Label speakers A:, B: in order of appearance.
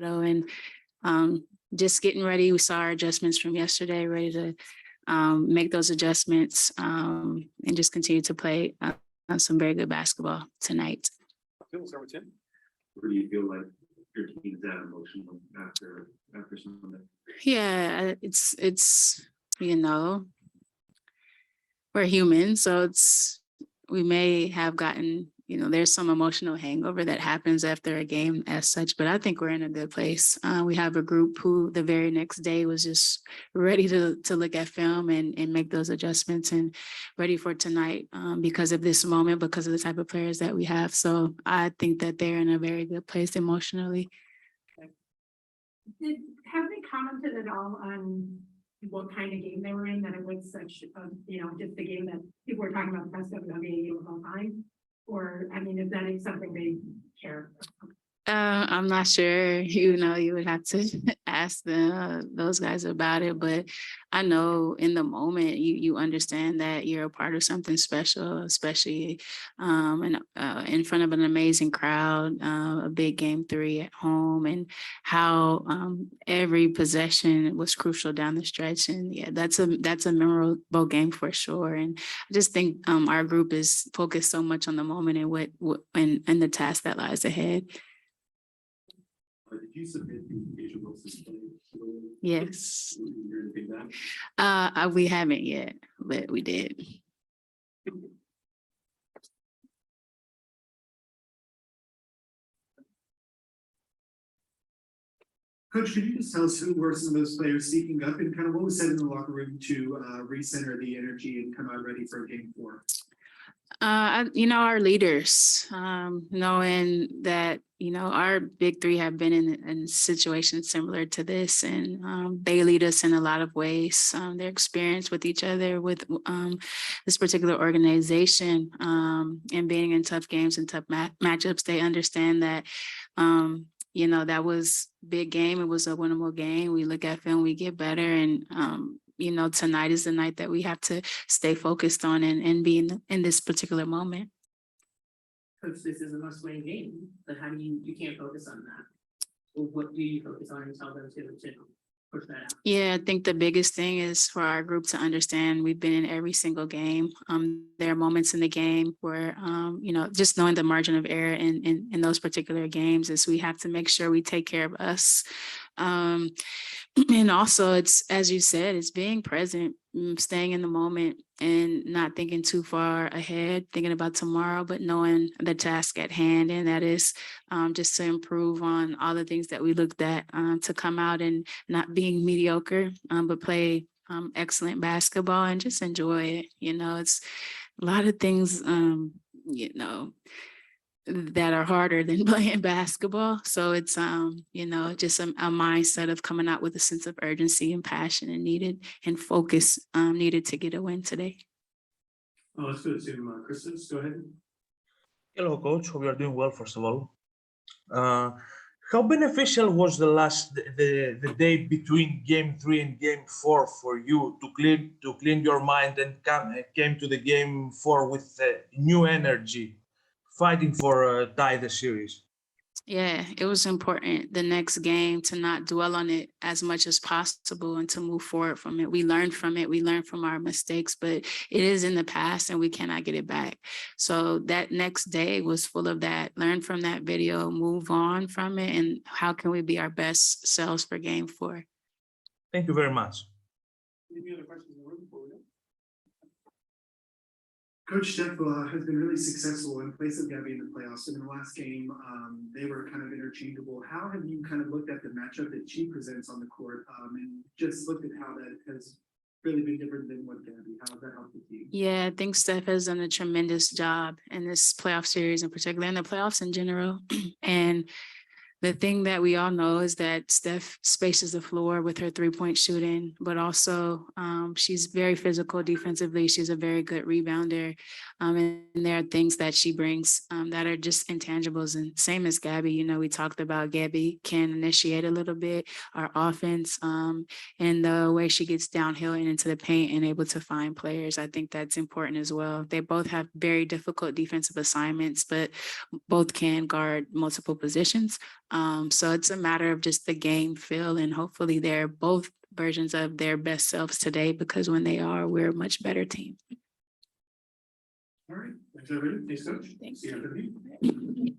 A: and just getting ready. We saw our adjustments from yesterday, ready to make those adjustments and just continue to play some very good basketball tonight.
B: We'll start with Tim.
C: Where do you feel like your team is at emotional after Sunday?
A: Yeah, it's we're human, so we may have gotten, there's some emotional hangover that happens after a game as such, but I think we're in a good place. We have a group who the very next day was just ready to look at film and make those adjustments and ready for tonight because of this moment, because of the type of players that we have. So I think that they're in a very good place emotionally.
D: Have they commented at all on what kind of game they were in, that it was such just the game that people were talking about the best of the game of all time? Or, is that something they care?
A: I'm not sure, you would have to ask those guys about it, but I know in the moment you understand that you're a part of something special, especially in front of an amazing crowd, a big game 3 at home, and how every possession was crucial down the stretch. And yeah, that's a memorable game for sure. And I just think our group is focused so much on the moment and and the task that lies ahead.
C: Did you submit the visual system?
A: Yes.
C: That?
A: We haven't yet, but we did.
E: Coach, could you just tell us who were some of those players seeking up and kind of what was said in the locker room to recenter the energy and come out ready for game 4?
A: Our leaders, knowing that, our big 3 have been in situations similar to this, and they lead us in a lot of ways. Their experience with each other, with this particular organization, and being in tough games and tough matchups, they understand that, that was big game. It was a winnable game. We look at film, we get better, and tonight is the night that we have to stay focused on and be in this particular moment.
F: Coach, this is a must-win game, but how do you can't focus on that? Well, what do you focus on and tell them to push that out?
A: Yeah, I think the biggest thing is for our group to understand we've been in every single game. There are moments in the game where, just knowing the margin of error in those particular games is we have to make sure we take care of us. And also it's, as you said, it's being present, staying in the moment and not thinking too far ahead, thinking about tomorrow, but knowing the task at hand. And that is just to improve on all the things that we looked at, to come out and not being mediocre, but play excellent basketball and just enjoy it. It's a lot of things, that are harder than playing basketball. So it's, just a mindset of coming out with a sense of urgency and passion and focus needed to get a win today.
C: Let's go to Christos. Go ahead.
G: Hello, Coach. Hope you are doing well, first of all. How beneficial was the day between game 3 and game 4 for you to clean your mind and came to the game 4 with new energy, fighting for tie the series?
A: Yeah, it was important the next game to not dwell on it as much as possible and to move forward from it. We learned from it. We learned from our mistakes, but it is in the past and we cannot get it back. So that next day was full of that. Learn from that video, move on from it, and how can we be our best selves for game 4?
G: Thank you very much.
B: Any other questions in the room before we go?
E: Coach Steph has been really successful in place of Gabby in the playoffs. And in the last game, they were kind of interchangeable. How have you kind of looked at the matchup that she presents on the court and just looked at how that has really been different than what Gabby? How has that helped the team?
A: Yeah, I think Steph has done a tremendous job in this playoff series in particular, and the playoffs in general. And the thing that we all know is that Steph spaces the floor with her 3-point shooting, but also she's very physical defensively. She's a very good rebounder. And there are things that she brings that are just intangibles. And same as Gabby, we talked about Gabby can initiate a little bit our offense and the way she gets downhill and into the paint and able to find players. I think that's important as well. They both have very difficult defensive assignments, but both can guard multiple positions. So it's a matter of just the game feel, and hopefully they're both versions of their best selves today, because when they are, we're a much better team.
B: All right, thanks everybody, thanks coach.
A: Thanks.
B: See you after the meeting.